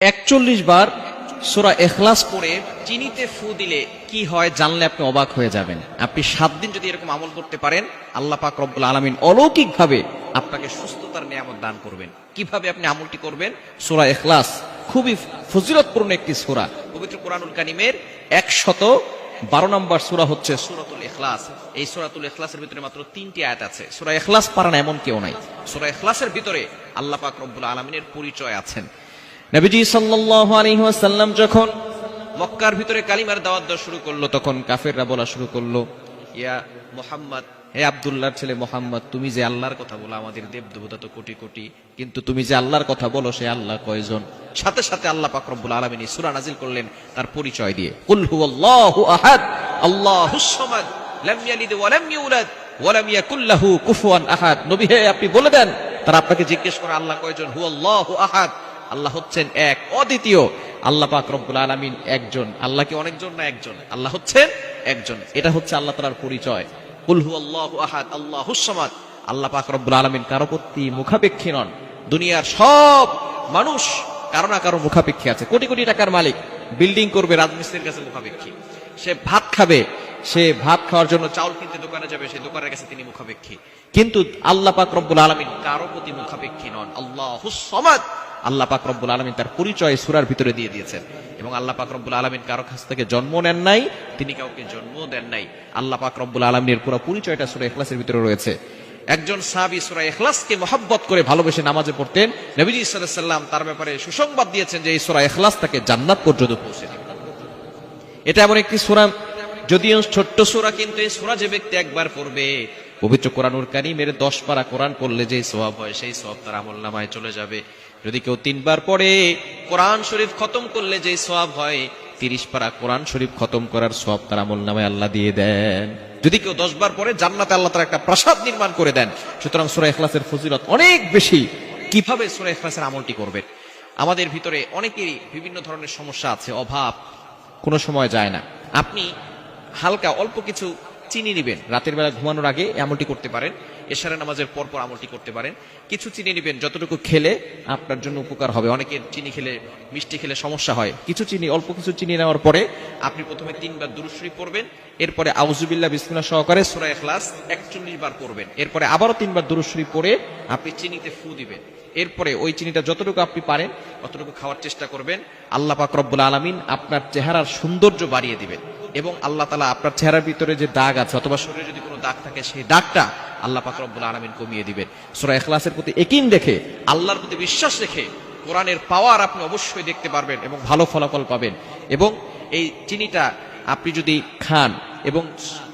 41 বার সূরা ইখলাস পড়ে চিনিতে ফু দিলে কি হয় জানলে আপনি অবাক হয়ে যাবেন। আপনি 7 দিন যদি এরকম আমল করতে পারেন, আল্লাহ পাক রব্বুল আলামিন অলৌকিকভাবে আপনাকে সুস্থতার নিয়ামত দান করবেন। কিভাবে আপনি আমলটি করবেন? সূরা ইখলাস খুবই ফজিলতপূর্ণ একটি সূরা। পবিত্র কোরআনুল কারীমের 112 নম্বর সূরা হচ্ছে সূরাতুল ইখলাস। এই সূরাতুল ইখলাসের ভিতরে মাত্র 3টি আয়াত আছে। সূরা ইখলাস পারেন এমন কেউ নাই। সূরা ইখলাসের ভিতরে আল্লাহ পাক রব্বুল আলামিনের পরিচয় আছেন। নবীজি সাল্লাল্লাহু আলাইহি ওয়াসাল্লাম যখন মক্কার ভিতরে কালিমার দাওয়াত দেওয়া শুরু করলো, তখন কাফেররা বলা শুরু করলো, ইয়া মুহাম্মদ, হে আব্দুল্লাহর ছেলে মুহাম্মদ, তুমি যে আল্লাহর কথা বলো, আমাদের দেব দেবতা তো কোটি কোটি, কিন্তু তুমি যে আল্লাহর কথা বলো সে আল্লাহ কয়জন? সাথে সাথে আল্লাহ পাক রব্বুল আলামিন সূরা নাজিল করলেন তার পরিচয় দিয়ে, কুল হুয়াল্লাহু আহাদ আল্লাহুস সামাদ লাম ইয়ালিদ ওয়া লাম ইউলাদ ওয়া লাম ইয়াকুল লাহু কুফুয়ান আহাদ। নবী হে, আপনি বলে দেন, তারা আপনাকে জিজ্ঞেস করে আল্লাহ কয়জন? হুয়াল্লাহু আহাদ, আল্লাহ হচ্ছেন এক, অদ্বিতীয়। আল্লাহ পাক রব্বুল আলামিন একজন। আল্লাহ কি অনেকজন না একজন? আল্লাহ হচ্ছেন একজন। এটা হচ্ছে আল্লাহ তাআলার পরিচয়। কুল হুয়াল্লাহু আহাদ আল্লাহুস সামাদ। আল্লাহ পাক রব্বুল আলামিন কারো প্রতি মুখাপেক্ষী নন। দুনিয়ার সব মানুষ কারো না কারো মুখাপেক্ষী আছে। কোটি কোটি টাকার মালিক বিল্ডিং করবে, রাজমিস্ত্রির কাছে মুখাপেক্ষী। সে ভাত খাবে, সে ভাত খাওয়ার জন্য চাউল কিনতে দোকানে যাবে, সেই দোকানের কাছে তিনি মুখাপেক্ষী। কিন্তু আল্লাহ পাক রব্বুল আলামিন কারো প্রতি মুখাপেক্ষী নন। আল্লাহুস সামাদ। আল্লাহ পাক রব্বুল আলামিন তার পরিচয় সূরার ভিতরে দিয়ে দিয়েছেন। এবং আল্লাহ পাক রব্বুল আলামিন কারো কাছ থেকে জন্ম নেন নাই, তিনি কাউকে জন্ম দেন নাই। আল্লাহ পাক রব্বুল আলামিনের পুরো পরিচয়টা সূরা ইখলাসের ভিতরে রয়েছে। একজন সাহাবী সূরা ইখলাসকে মহব্বত করে ভালোবেসে নামাজে পড়তেন। নবীজি সাল্লাল্লাহু আলাইহি ওয়াসাল্লাম তার ব্যাপারে সুসংবাদ দিয়েছেন যে এই সূরা ইখলাস তাকে জান্নাত পর্যন্ত পৌঁছে দিবে। এটা এমন একটি সূরা, যদিও ছোট্ট সূরা, কিন্তু এই সূরা যে ব্যক্তি একবার পড়বে, পবিত্র কোরআনুল কারীমের 10 পারা কোরআন পড়লে যে সওয়াব হয়, সেই সওয়াব তার আমলনামায় চলে যাবে। যদি কেউ 3 বার পড়ে, কোরআন শরীফ খতম করলে যে সওয়াব হয়, 30 পারা কোরআন শরীফ খতম করার সওয়াব তার আমলনামায় আল্লাহ দিয়ে দেন। যদি কেউ 10 বার পড়ে, জান্নাতে আল্লাহ তার একটা প্রাসাদ নির্মাণ করে দেন। সুতরাং সূরা ইখলাসের ফজিলত অনেক বেশি। কিভাবে সূরা ইখলাসের আমলটি করবেন? আমাদের ভিতরে অনেকেরই বিভিন্ন ধরনের সমস্যা আছে, অভাব কোনো সময় যায় না। আপনি হালকা অল্প কিছু চিনি নেবেন, রাতের বেলা ঘুমানোর আগে আমলটি করতে পারেন, এশারের নামাজের পর পর আমলটি করতে পারেন। কিছু চিনি নেবেন, যতটুকু খেলে আপনার জন্য উপকার হবে। অনেকের চিনি খেলে, মিষ্টি খেলে সমস্যা হয়। কিছু চিনি, অল্প কিছু চিনি নেওয়ার পরে আপনি প্রথমে 3 বার দুরূদ শরীফ পড়বেন, এরপরে আউযুবিল্লাহ বিসমিল্লাহ সহকারে সূরা ইখলাস 41 বার পড়বেন, এরপরে আবারও 3 বার দুরূদ শরীফ পড়ে আপনি চিনিতে ফু দিবেন। এরপরে ওই চিনিটা যতটুকু আপনি পারেন ততটুকু খাওয়ার চেষ্টা করবেন। আল্লাহ পাক রব্বুল আলামিন আপনার চেহারার সৌন্দর্য বাড়িয়ে দিবেন। এবং আল্লাহ তাআলা আপনার চেহারার ভিতরে যে দাগ আছে, অথবা শরীরে যদি কোনো দাগ থাকে, সেই দাগটা আল্লাহ পাক রব্বুল আলামিন কমিয়ে দিবেন। সূরা ইখলাসের প্রতি ইয়াকিন রেখে, আল্লাহর প্রতি বিশ্বাস রেখে কোরআনের পাওয়ার আপনি অবশ্যই দেখতে পারবেন এবং ভালো ফলাফল পাবেন। এবং এই চিনিটা আপনি যদি খান এবং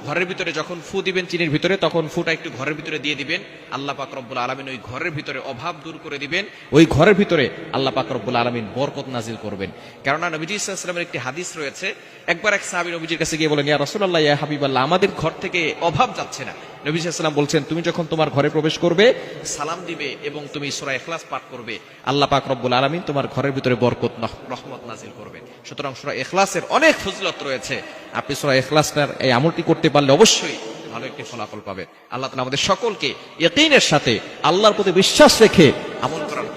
ঘরের ভিতরে যখন ফু দিবেন চিনির ভিতরে, তখন ফুটা একটু ঘরের ভিতরে দিয়ে দিবেন, আল্লাহ পাক রব্বুল আলামিন ওই ঘরের ভিতরে অভাব দূর করে দিবেন। ওই ঘরের ভিতরে আল্লাহ পাক রব্বুল আলামিন বরকত নাজিল করবেন। কেননা নবীজি সাল্লাল্লাহু আলাইহি ওয়াসাল্লামের একটি হাদিস রয়েছে, একবার এক সাহাবী নবীজির কাছে গিয়ে বলেন, ইয়া রাসূলুল্লাহ, ইয়া হাবিবাল্লাহ, আমাদের ঘর থেকে অভাব যাচ্ছে না। নবী সাল্লাল্লাহু আলাইহি ওয়াসাল্লাম বলছেন, তুমি যখন তোমার ঘরে প্রবেশ করবে, সালাম দিবে এবং তুমি সূরা ইখলাস পাঠ করবে, আল্লাহ পাক রব্বুল আলামিন তোমার ঘরের ভিতরে বরকত, রহমত নাজিল করবেন। সুতরাং সূরা ইখলাসের অনেক ফজিলত রয়েছে। আপনি সূরা ইখলাসের এই আমলটি করতে পারলে অবশ্যই ভালো একটি ফলাফল পাবেন। আল্লাহ তাআলা আমাদের সকলকে ইয়াকিনের সাথে, আল্লাহর প্রতি বিশ্বাস রেখে আমল করার